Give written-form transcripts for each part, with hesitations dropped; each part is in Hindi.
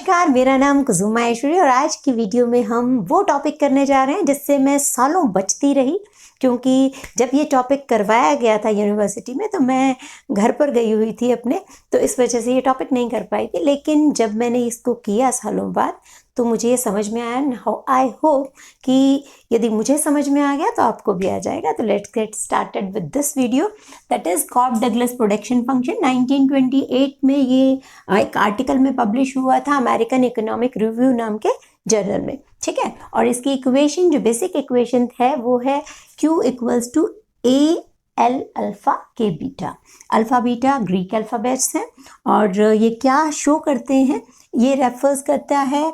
नमस्कार, मेरा नाम कुसुमा ऐश्वर्या और आज की वीडियो में हम वो टॉपिक करने जा रहे हैं जिससे मैं सालों बचती रही, क्योंकि जब ये टॉपिक करवाया गया था यूनिवर्सिटी में तो मैं घर पर गई हुई थी अपने, तो इस वजह से ये टॉपिक नहीं कर पाई थी। लेकिन जब मैंने इसको किया सालों बाद तो मुझे ये समझ में आया। आई होप कि यदि मुझे समझ में आ गया तो आपको भी आ जाएगा। तो let's get started with this video, that is Cobb Douglas production function. 1928 में ये एक आर्टिकल में पब्लिश हुआ था अमेरिकन इकोनॉमिक रिव्यू नाम के जर्नल में, ठीक है। और इसकी इक्वेशन, जो बेसिक इक्वेशन है वो है Q equals to A L alpha K beta. Alpha beta Greek alphabets हैं और ये क्या शो करते हैं, ये रेफर्स करता है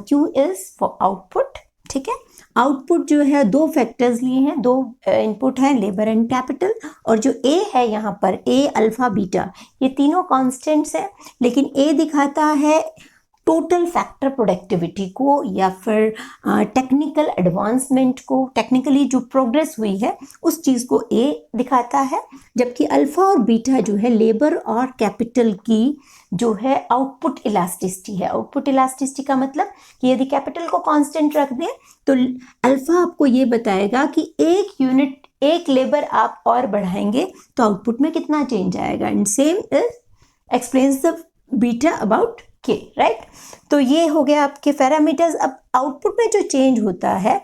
Q इज फॉर आउटपुट, ठीक है। आउटपुट जो है दो फैक्टर्स लिए हैं, दो इनपुट हैं, लेबर एंड कैपिटल, और जो A है यहाँ पर A अल्फा बीटा, ये तीनों कॉन्स्टेंट्स हैं। लेकिन A दिखाता है टोटल फैक्टर प्रोडक्टिविटी को या फिर टेक्निकल एडवांसमेंट को, टेक्निकली जो प्रोग्रेस हुई है उस चीज़ को A दिखाता है, जबकि अल्फा और बीटा जो है लेबर और कैपिटल की जो है आउटपुट इलास्टिसिटी है। आउटपुट इलास्टिसिटी का मतलब कि यदि कैपिटल को कांस्टेंट रख दें तो अल्फा आपको ये बताएगा कि एक यूनिट, एक लेबर आप और बढ़ाएंगे तो आउटपुट में कितना चेंज आएगा, and same is explains the beta about के, राइट। तो ये हो गया आपके पैरामीटर्स। अब आउटपुट में जो चेंज होता है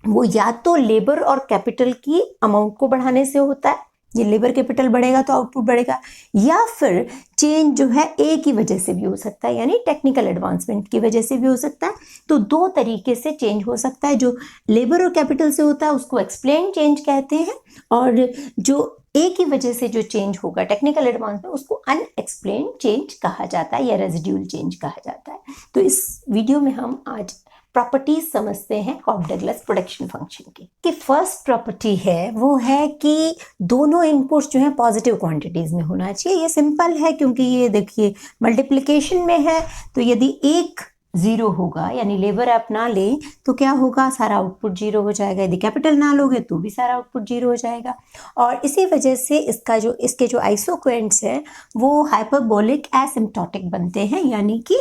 वो या तो लेबर और कैपिटल की अमाउंट को बढ़ाने से होता है, ये लेबर कैपिटल बढ़ेगा तो आउटपुट बढ़ेगा, या फिर चेंज जो है ए की वजह से भी हो सकता है, यानी टेक्निकल एडवांसमेंट की वजह से भी हो सकता है। तो दो तरीके से चेंज हो सकता है। जो लेबर और कैपिटल से होता है उसको एक्सप्लेन चेंज कहते हैं, और जो ए की वजह से जो चेंज होगा टेक्निकल एडवांसमेंट उसको अनएक्सप्लेन चेंज कहा जाता है या रेजिड्यूल चेंज कहा जाता है। तो इस वीडियो में हम आज प्रॉपर्टीज समझते हैं कॉब डगलस प्रोडक्शन फंक्शन की फर्स्ट प्रॉपर्टी है वो है कि दोनों इनपुट्स जो है पॉजिटिव क्वांटिटीज में होना चाहिए। ये सिंपल है क्योंकि ये देखिए मल्टीप्लिकेशन में है, तो यदि एक जीरो होगा यानी लेबर आप ना लें तो क्या होगा, सारा आउटपुट जीरो हो जाएगा। यदि कैपिटल ना लोगे तो भी सारा आउटपुट जीरो हो जाएगा। और इसी वजह से इसके जो आइसोक्वेंट्स हैं वो हाइपरबोलिक एसिम्प्टोटिक बनते हैं, यानी कि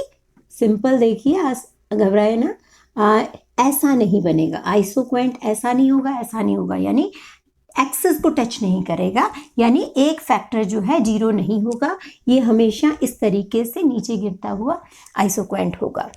सिंपल देखिए, घबराए ना, ऐसा नहीं बनेगा। आइसोक्वेंट ऐसा नहीं होगा, ऐसा नहीं होगा, यानी एक्सिस को टच नहीं करेगा, यानी एक फैक्टर जो है जीरो नहीं होगा। ये हमेशा इस तरीके से नीचे गिरता हुआ आइसोक्वेंट होगा।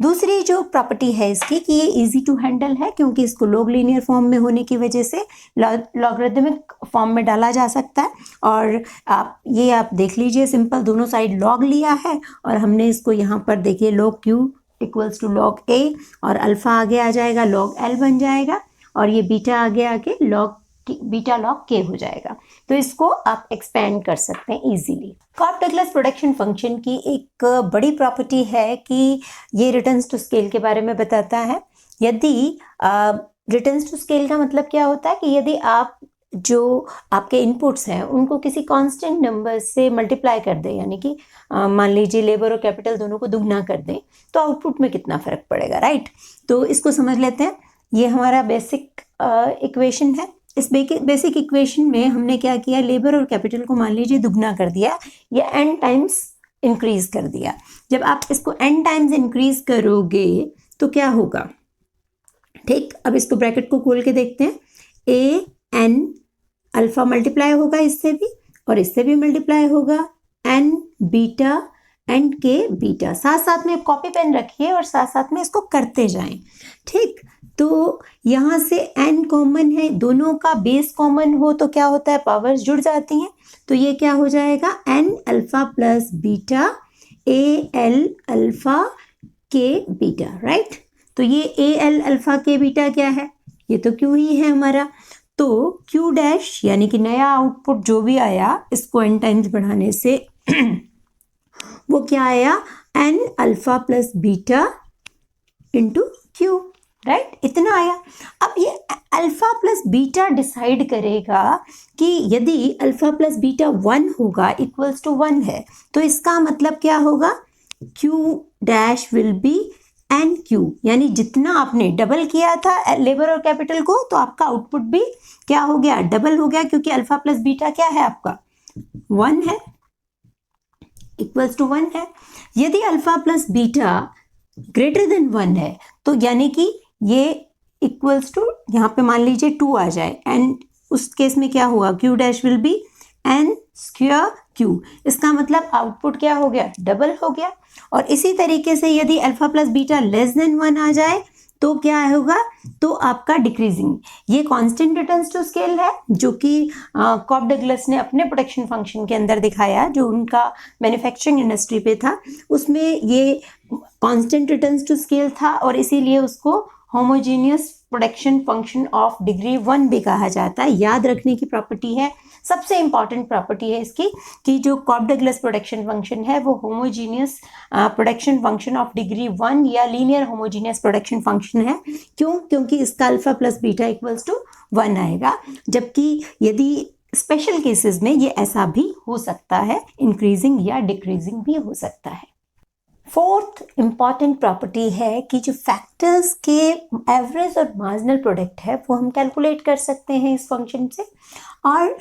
दूसरी जो प्रॉपर्टी है इसकी कि ये इजी टू हैंडल है, क्योंकि इसको लॉग लीनियर फॉर्म में होने की वजह से लॉगरिथमिक फॉर्म में डाला जा सकता है। और आप देख लीजिए, सिंपल दोनों साइड लॉग लिया है और हमने इसको यहाँ पर देखिए log Q equals to log A, और अल्फा आगे आ जाएगा लॉग एल बन जाएगा, और ये बीटा आगे लॉग बीटा लॉग के हो जाएगा। तो इसको आप एक्सपेंड कर सकते हैं easily. Cobb Douglas production function की एक बड़ी प्रॉपर्टी है कि ये रिटर्न्स टू स्केल के बारे में बताता है। यदि रिटर्न्स टू स्केल का मतलब क्या होता है कि यदि आप जो आपके इनपुट्स हैं उनको किसी कांस्टेंट नंबर से मल्टीप्लाई कर दें, यानी कि मान लीजिए लेबर और कैपिटल दोनों को दुगना कर दें, तो आउटपुट में कितना फर्क पड़ेगा, राइट। तो इसको समझ लेते हैं। ये हमारा बेसिक इक्वेशन है। इस बेसिक इक्वेशन में हमने क्या किया, लेबर और कैपिटल को मान लीजिए दुगना कर दिया या n टाइम्स इंक्रीज कर दिया। जब आप इसको n टाइम्स इंक्रीज करोगे तो क्या होगा, ठीक। अब इसको ब्रैकेट को खोल के देखते हैं, ए एन अल्फा मल्टीप्लाई होगा इससे भी और इससे भी मल्टीप्लाई होगा, एन बीटा एंड के बीटा। साथ साथ में कॉपी पेन रखिए और साथ साथ में इसको करते जाएं, ठीक। तो यहाँ से n कॉमन है, दोनों का बेस कॉमन हो तो क्या होता है, पावर्स जुड़ जाती हैं। तो ये क्या हो जाएगा, n alpha plus beta A L alpha K beta, right. तो ये ए एल अल्फा के बीटा क्या है, ये तो क्यू ही है हमारा। तो क्यू डैश यानी कि नया आउटपुट जो भी आया इसको n टाइम्स बढ़ाने से वो क्या आया, n alpha plus beta into Q, right, इतना आया। अब ये अल्फा प्लस बीटा डिसाइड करेगा कि यदि अल्फा प्लस बीटा 1 होगा, इक्वल्स टू 1 है, तो इसका मतलब क्या होगा, Q dash will be n Q, यानी जितना आपने डबल किया था लेबर और कैपिटल को तो आपका आउटपुट भी क्या हो गया, डबल हो गया, क्योंकि अल्फा प्लस बीटा क्या है आपका 1 है, इक्वल्स टू 1 है। यदि alpha plus beta greater than 1 है तो यानी कि ये इक्वल्स टू यहाँ पे मान लीजिए 2 आ जाए, एंड उस केस में क्या हुआ, Q dash will be n square Q. इसका मतलब आउटपुट क्या हो गया, डबल हो गया। और इसी तरीके से यदि alpha plus beta less than 1 आ जाए तो क्या होगा, तो आपका डिक्रीजिंग। ये कांस्टेंट रिटर्न्स टू स्केल है जो कि कॉब डगलस ने अपने प्रोडक्शन फंक्शन के अंदर दिखाया, जो उनका मैन्युफैक्चरिंग इंडस्ट्री पे था। उसमें ये कांस्टेंट रिटर्न्स टू स्केल था और इसीलिए उसको homogeneous production function of degree 1 भी कहा जाता है। याद रखने की प्रॉपर्टी है, सबसे इंपॉर्टेंट प्रॉपर्टी है इसकी, कि जो कॉब डगलस प्रोडक्शन फंक्शन है वो homogeneous production function of degree 1 या लीनियर होमोजीनियस प्रोडक्शन फंक्शन है। क्यों? क्योंकि इसका alpha plus beta equals to 1 आएगा। जबकि यदि स्पेशल केसेस में ये ऐसा भी हो सकता है, इंक्रीजिंग या डिक्रीजिंग भी हो सकता है। फोर्थ इंपॉर्टेंट प्रॉपर्टी है कि जो फैक्टर्स के एवरेज और मार्जिनल प्रोडक्ट है वो हम कैलकुलेट कर सकते हैं इस फंक्शन से। और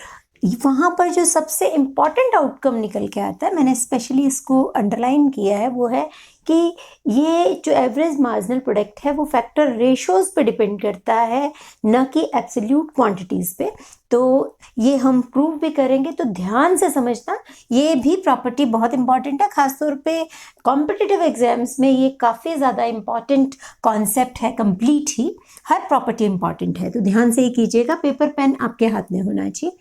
वहाँ पर जो सबसे इम्पॉर्टेंट आउटकम निकल के आता है, मैंने स्पेशली इसको अंडरलाइन किया है, वो है कि ये जो एवरेज मार्जिनल प्रोडक्ट है वो फैक्टर रेशोज़ पे डिपेंड करता है, न कि एब्सोल्यूट क्वांटिटीज़ पे। तो ये हम प्रूव भी करेंगे, तो ध्यान से समझना, ये भी प्रॉपर्टी बहुत इंपॉर्टेंट है। खासतौर पे कॉम्पिटिटिव एग्जाम्स में ये काफ़ी ज़्यादा इम्पॉर्टेंट कॉन्सेप्ट है, कंप्लीट ही हर प्रॉपर्टी इंपॉर्टेंट है। तो ध्यान से ही कीजिएगा, पेपर पेन आपके हाथ में होना चाहिए।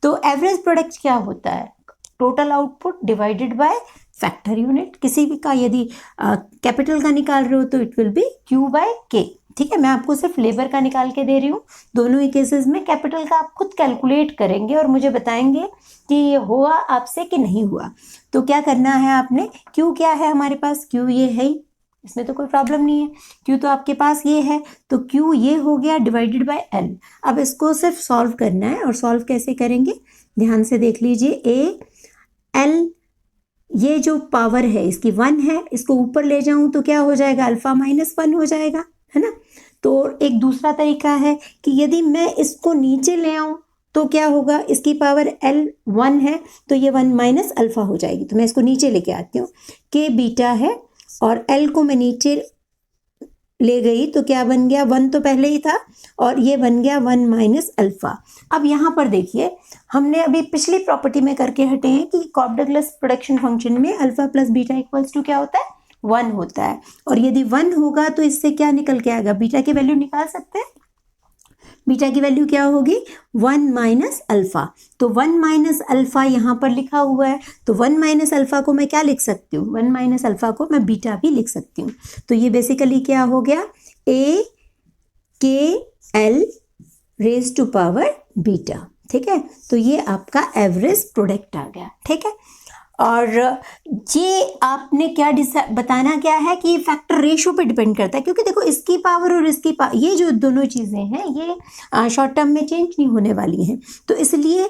तो एवरेज प्रोडक्ट क्या होता है, total output divided by factor unit. किसी भी का यदि कैपिटल का निकाल रहे हो तो it will be Q by K. ठीक है, मैं आपको सिर्फ लेबर का निकाल के दे रही हूँ। दोनों ही केसेस में कैपिटल का आप खुद कैलकुलेट करेंगे और मुझे बताएंगे कि ये हुआ आपसे कि नहीं हुआ। तो क्या करना है आपने, क्यू क्या है हमारे पास, क्यू ये है ही, इसमें तो कोई प्रॉब्लम नहीं है। क्यू तो आपके पास ये है, तो क्यू ये हो गया डिवाइडेड बाय एल। अब इसको सिर्फ सॉल्व करना है, और सॉल्व कैसे करेंगे ध्यान से देख लीजिए। ए एल, ये जो पावर है इसकी 1 है, इसको ऊपर ले जाऊं तो क्या हो जाएगा, अल्फा माइनस 1 हो जाएगा, है ना। तो एक दूसरा तरीका है कि यदि मैं इसको नीचे ले आऊं तो क्या होगा, इसकी पावर एल 1 है तो ये 1 माइनस अल्फा हो जाएगी। तो मैं इसको नीचे लेके आती हूँ, के बीटा है और एल को मैं नीचे ले गई तो क्या बन गया, 1 तो पहले ही था और ये बन गया 1 माइनस अल्फा। अब यहाँ पर देखिए, हमने अभी पिछली प्रॉपर्टी में करके हटे हैं कि कॉब डगलस प्रोडक्शन फंक्शन में alpha plus beta equals to क्या होता है, 1 होता है। और यदि 1 होगा तो इससे क्या निकल के आएगा, बीटा की वैल्यू निकाल सकते हैं। बीटा की वैल्यू क्या होगी, 1 माइनस अल्फा। तो 1 माइनस अल्फा यहाँ पर लिखा हुआ है, तो 1 माइनस अल्फा को मैं क्या लिख सकती हूँ, 1 माइनस अल्फा को मैं बीटा भी लिख सकती हूँ। तो ये बेसिकली क्या हो गया, A K L raise to power beta. ठीक है, तो ये आपका एवरेज प्रोडक्ट आ गया। ठीक है, और ये आपने क्या बताना क्या है कि फैक्टर रेशो पे डिपेंड करता है, क्योंकि देखो इसकी पावर और इसकी ये जो दोनों चीज़ें हैं ये शॉर्ट टर्म में चेंज नहीं होने वाली हैं। तो इसलिए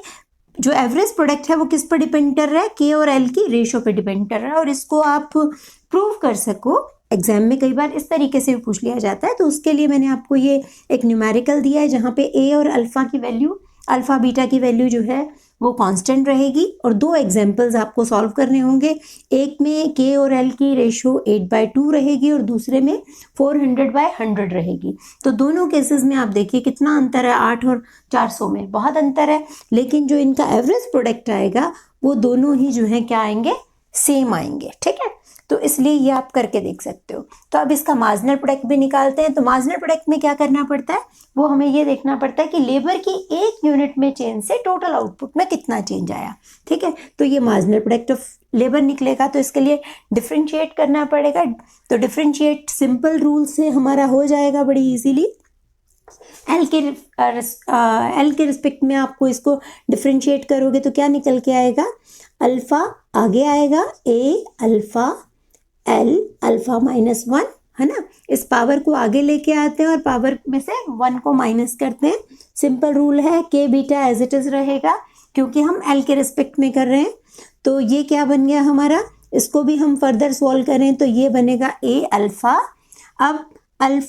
जो एवरेज प्रोडक्ट है वो किस पर डिपेंड कर रहा है, के और एल की रेशो पे डिपेंड कर रहा है। और इसको आप प्रूव कर सको, एग्जाम में कई बार इस तरीके से भी पूछ लिया जाता है, तो उसके लिए मैंने आपको ये एक न्यूमेरिकल दिया है जहाँ पे ए और अल्फा की वैल्यू, अल्फा बीटा की वैल्यू जो है वो कांस्टेंट रहेगी। और 2 एग्जाम्पल्स आपको सॉल्व करने होंगे, एक में के और एल की रेशो 8/2 रहेगी और दूसरे में 400/100 रहेगी। तो दोनों केसेस में आप देखिए कितना अंतर है, 8 और 400 में बहुत अंतर है। लेकिन जो इनका एवरेज प्रोडक्ट आएगा वो दोनों ही जो है क्या आएंगे, सेम आएंगे। ठीक है, तो इसलिए ये आप करके देख सकते हो। तो अब इसका मार्जिनल प्रोडक्ट भी निकालते हैं। तो मार्जिनल प्रोडक्ट में क्या करना पड़ता है, वो हमें ये देखना पड़ता है कि लेबर की 1 यूनिट में चेंज से टोटल आउटपुट में कितना चेंज आया। ठीक है, तो ये मार्जिनल प्रोडक्ट ऑफ लेबर निकलेगा, तो इसके लिए डिफ्रेंशिएट करना पड़ेगा। तो डिफ्रेंशिएट सिंपल रूल से हमारा हो जाएगा बड़ी इजीली। एल के रिस्पेक्ट में आपको इसको डिफ्रेंशिएट करोगे तो क्या निकल के आएगा, अल्फा आगे आएगा, ए अल्फा एल अल्फा माइनस 1, है ना। इस पावर को आगे लेके आते हैं और पावर में से 1 को माइनस करते हैं। सिंपल रूल है, के बीटा एज इट इज रहेगा क्योंकि हम एल के रिस्पेक्ट में कर रहे हैं। तो ये क्या बन गया हमारा, इसको भी हम फर्दर सॉल्व करें तो ये बनेगा ए अल्फा। अब एल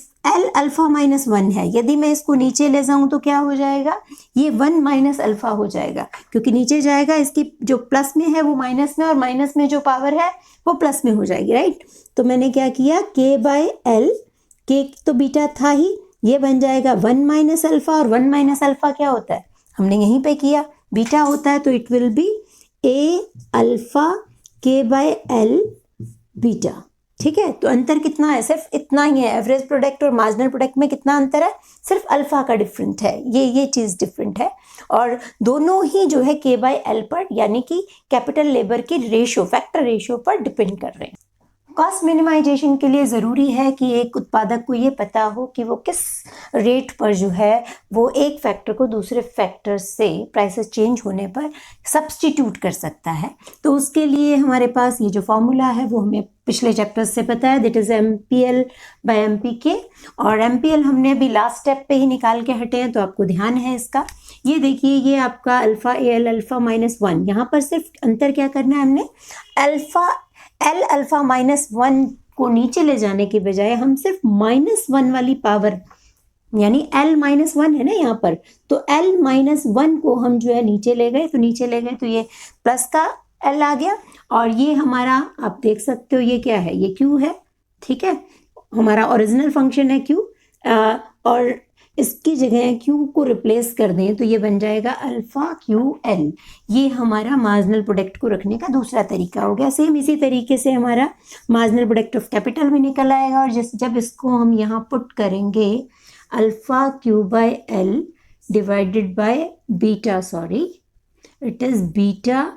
अल्फा माइनस 1 है। यदि मैं इसको नीचे ले जाऊं तो क्या हो जाएगा, ये 1 माइनस अल्फा हो जाएगा, क्योंकि नीचे जाएगा, इसकी जो प्लस में है वो माइनस में, और माइनस में जो पावर है वो प्लस में हो जाएगी, राइट। तो मैंने क्या किया, के बाय एल, के तो बीटा था ही, ये बन जाएगा 1 माइनस अल्फा, और 1 माइनस अल्फा क्या होता है, हमने यहीं पे किया, बीटा होता है, तो it will B A alpha के बाय एल बीटा। ठीक है, तो अंतर कितना है, सिर्फ इतना ही है। एवरेज प्रोडक्ट और मार्जिनल प्रोडक्ट में कितना अंतर है, सिर्फ अल्फा का डिफरेंट है, ये चीज़ डिफरेंट है। और दोनों ही जो है के बाय एल पर, यानी कि कैपिटल लेबर की रेशियो, फैक्टर रेशियो पर डिपेंड कर रहे हैं। कॉस्ट मिनिमाइजेशन के लिए ज़रूरी है कि एक उत्पादक को ये पता हो कि वो किस रेट पर जो है वो एक फैक्टर को दूसरे फैक्टर से प्राइसेस चेंज होने पर सब्स्टिट्यूट कर सकता है। तो उसके लिए हमारे पास ये जो फॉर्मूला है वो हमें पिछले चैप्टर्स से पता है, that is MPL by MPK, और MPL हमने अभी लास्ट स्टेप पे ही निकाल के हटे हैं, तो आपको ध्यान है इसका। ये देखिए, ये आपका अल्फ़ा AL अल्फ़ा माइनस 1, यहाँ पर सिर्फ अंतर क्या करना है, हमने एल अल्फ़ा माइनस 1 को नीचे ले जाने के बजाय हम सिर्फ -1 वाली पावर, यानी L माइनस 1 है ना यहाँ पर, तो L माइनस 1 को हम जो है नीचे ले गए, तो ये प्लस का L आ गया, और ये हमारा आप देख सकते हो ये क्या है, ये Q है। ठीक है, हमारा ओरिजिनल फंक्शन है Q, और इसकी जगह Q को रिप्लेस कर दें तो ये बन जाएगा अल्फ़ा QL। ये हमारा मार्जिनल प्रोडक्ट को रखने का दूसरा तरीका हो गया। सेम इसी तरीके से हमारा मार्जिनल प्रोडक्ट ऑफ कैपिटल भी निकल आएगा, और जब इसको हम यहाँ पुट करेंगे, alpha Q by L divided by beta, sorry it is beta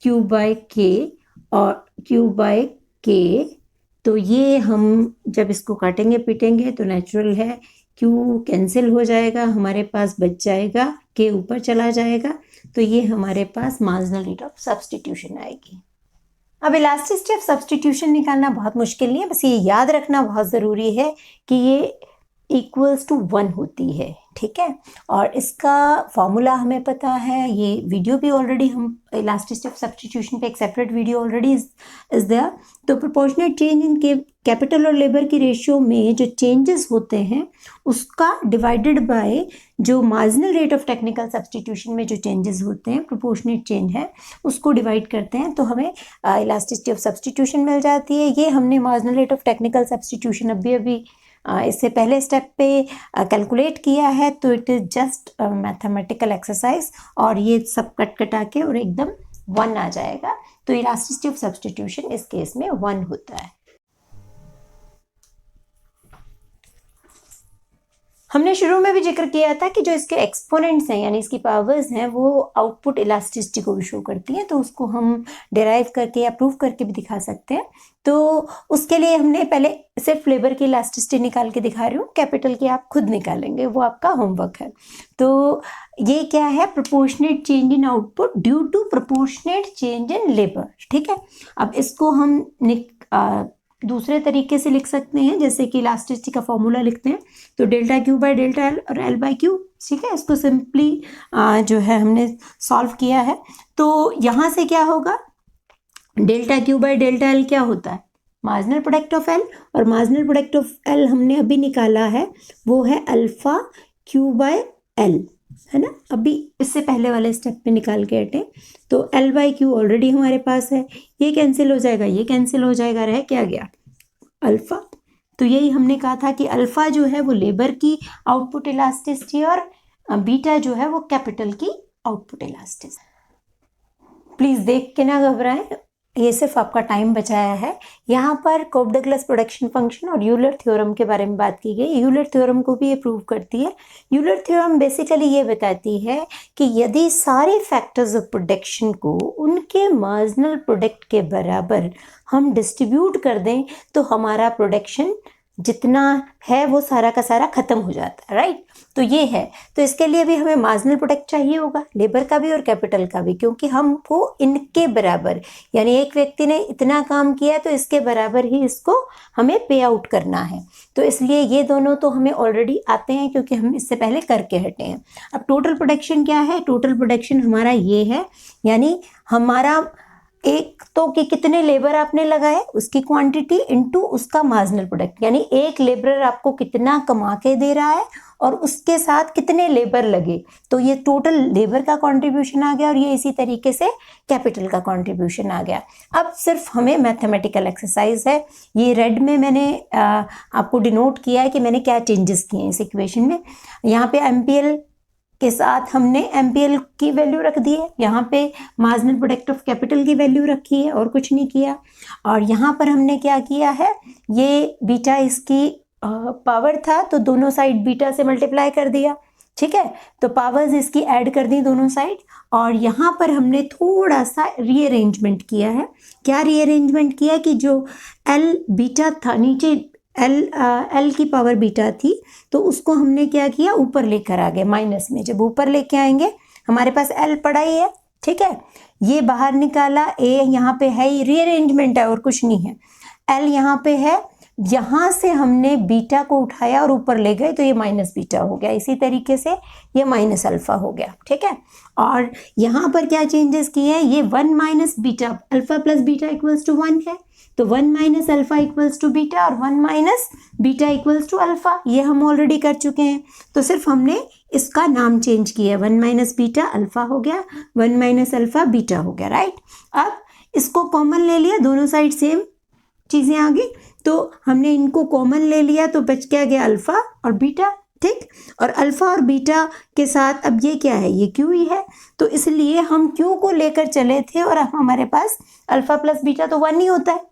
Q by K और Q बाय K, तो ये हम जब इसको काटेंगे पीटेंगे तो नेचुरल है Q कैंसिल हो जाएगा, हमारे पास बच जाएगा K ऊपर चला जाएगा, तो ये हमारे पास मार्जिनल रेट ऑफ सब्स्टिट्यूशन आएगी। अब इलास्टिसिटी ऑफ सब्स्टिट्यूशन निकालना बहुत मुश्किल नहीं है, बस ये याद रखना बहुत ज़रूरी है कि ये इक्वल्स टू 1 होती है। ठीक है, और इसका फॉर्मूला हमें पता है, ये वीडियो भी ऑलरेडी हम इलास्टिसिटी ऑफ सब्स्टिट्यूशन पे एक separate video already is there. तो प्रोपोर्शनेट चेंज इन कैपिटल और लेबर की रेशियो में जो चेंजेस होते हैं उसका डिवाइडेड बाय जो marginal rate of technical substitution में जो चेंजेस होते हैं, प्रोपोर्शनेट चेंज है, उसको डिवाइड करते हैं, तो हमें इलास्टिसिटी ऑफ सब्स्टिट्यूशन मिल जाती है। ये हमने marginal rate of technical substitution अभी इससे पहले स्टेप पे कैलकुलेट किया है, तो it is just mathematical exercise, और ये सब कटा के और एकदम 1 आ जाएगा। तो इलास्टिसिटी ऑफ सब्स्टिट्यूशन इस केस में 1 होता है। हमने शुरू में भी जिक्र किया था कि जो इसके एक्सपोनेंट्स हैं, यानी इसकी पावर्स हैं, वो आउटपुट इलास्टिसिटी को भी शो करती हैं, तो उसको हम डिराइव करके या प्रूव करके भी दिखा सकते हैं। तो उसके लिए हमने पहले सिर्फ लेबर की इलास्टिसिटी निकाल के दिखा रही हूँ, कैपिटल की आप खुद निकालेंगे, वो आपका होमवर्क है। तो ये क्या है, proportionate change in output due to proportionate change in labour. ठीक है, अब इसको हम दूसरे तरीके से लिख सकते हैं, जैसे कि इलास्टिसिटी का फॉर्मूला लिखते हैं, तो delta Q by delta L और L बाय Q। ठीक है, इसको सिंपली जो है हमने सॉल्व किया है। तो यहाँ से क्या होगा, delta Q by delta L क्या होता है, मार्जिनल प्रोडक्ट ऑफ L, और मार्जिनल प्रोडक्ट ऑफ L हमने अभी निकाला है, वो है अल्फ़ा Q बाय L, है ना। अभी इससे पहले वाले स्टेप पे निकाल के हटे, तो L बाई Q ऑलरेडी हमारे पास है, ये कैंसिल हो जाएगा, ये कैंसिल हो जाएगा, रह क्या गया, अल्फ़ा। तो यही हमने कहा था कि अल्फ़ा जो है वो लेबर की आउटपुट इलास्टिसिटी, और बीटा जो है वो कैपिटल की आउटपुट इलास्टिसिटी। प्लीज़ देख के ना घबराएं, ये सिर्फ आपका टाइम बचाया है। यहाँ पर कोप डगलस प्रोडक्शन फंक्शन और यूलर थ्योरम के बारे में बात की गई। यूलर थ्योरम को भी ये प्रूव करती है। यूलर थ्योरम बेसिकली ये बताती है कि यदि सारे फैक्टर्स ऑफ प्रोडक्शन को उनके मार्जिनल प्रोडक्ट के बराबर हम डिस्ट्रीब्यूट कर दें तो हमारा प्रोडक्शन जितना है वो सारा का सारा खत्म हो जाता है, राइट। तो ये है, तो इसके लिए भी हमें मार्जिनल प्रोडक्ट चाहिए होगा, लेबर का भी और कैपिटल का भी, क्योंकि हमको इनके बराबर, यानी एक व्यक्ति ने इतना काम किया तो इसके बराबर ही इसको हमें पे आउट करना है। तो इसलिए ये दोनों तो हमें ऑलरेडी आते हैं, क्योंकि हम इससे पहले करके हटे हैं। अब टोटल प्रोडक्शन क्या है, टोटल प्रोडक्शन हमारा ये है, यानी हमारा एक तो कि कितने लेबर आपने लगाए, उसकी क्वांटिटी इनटू उसका मार्जिनल प्रोडक्ट, यानी एक लेबरर आपको कितना कमा के दे रहा है और उसके साथ कितने लेबर लगे, तो ये टोटल लेबर का कंट्रीब्यूशन आ गया और ये इसी तरीके से कैपिटल का कंट्रीब्यूशन आ गया। अब सिर्फ हमें मैथमेटिकल एक्सरसाइज है, ये रेड में मैंने आपको डिनोट किया है कि मैंने क्या चेंजेस किए हैं इस इक्वेशन में। यहाँ पे एमपीएल के साथ हमने एमपीएल की वैल्यू रख दी है, यहाँ पे मार्जिनल प्रोडक्ट ऑफ कैपिटल की वैल्यू रखी है और कुछ नहीं किया। और यहाँ पर हमने क्या किया है, ये बीटा इसकी पावर था तो दोनों साइड बीटा से मल्टीप्लाई कर दिया, ठीक है, तो पावर्स इसकी ऐड कर दी दोनों साइड। और यहाँ पर हमने थोड़ा सा रीअरेंजमेंट किया है। क्या रीअरेंजमेंट किया कि जो एल बीटा था नीचे, एल की पावर बीटा थी, तो उसको हमने क्या किया, ऊपर लेकर आ गए माइनस में। जब ऊपर लेके आएंगे हमारे पास एल पड़ा ही है, ठीक है, ये बाहर निकाला, ए यहाँ पे है, रीअरेंजमेंट है और कुछ नहीं है। एल यहाँ पे है, यहाँ से हमने बीटा को उठाया और ऊपर ले गए तो ये माइनस बीटा हो गया, इसी तरीके से ये माइनस अल्फा हो गया, ठीक है। और यहाँ पर क्या चेंजेस किए हैं, ये 1 minus beta, alpha plus beta equals to 1 है, तो 1 minus alpha equals to beta और 1 minus beta equals to alpha, ये हम ऑलरेडी कर चुके हैं। तो सिर्फ हमने इसका नाम चेंज किया, 1 माइनस बीटा अल्फा हो गया, 1 माइनस अल्फा बीटा हो गया, राइट। अब इसको कॉमन ले लिया, दोनों साइड सेम चीज़ें आ गई, तो हमने इनको कॉमन ले लिया तो बच क्या गया, अल्फा और बीटा, ठीक। और अल्फा और बीटा के साथ अब ये क्या है, ये क्यू ही है, तो इसलिए हम क्यू को लेकर चले थे और अब हमारे पास अल्फा प्लस बीटा तो 1 ही होता है,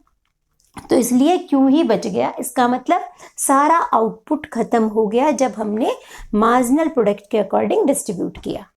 तो इसलिए क्यू ही बच गया। इसका मतलब सारा आउटपुट खत्म हो गया जब हमने मार्जिनल प्रोडक्ट के अकॉर्डिंग डिस्ट्रीब्यूट किया।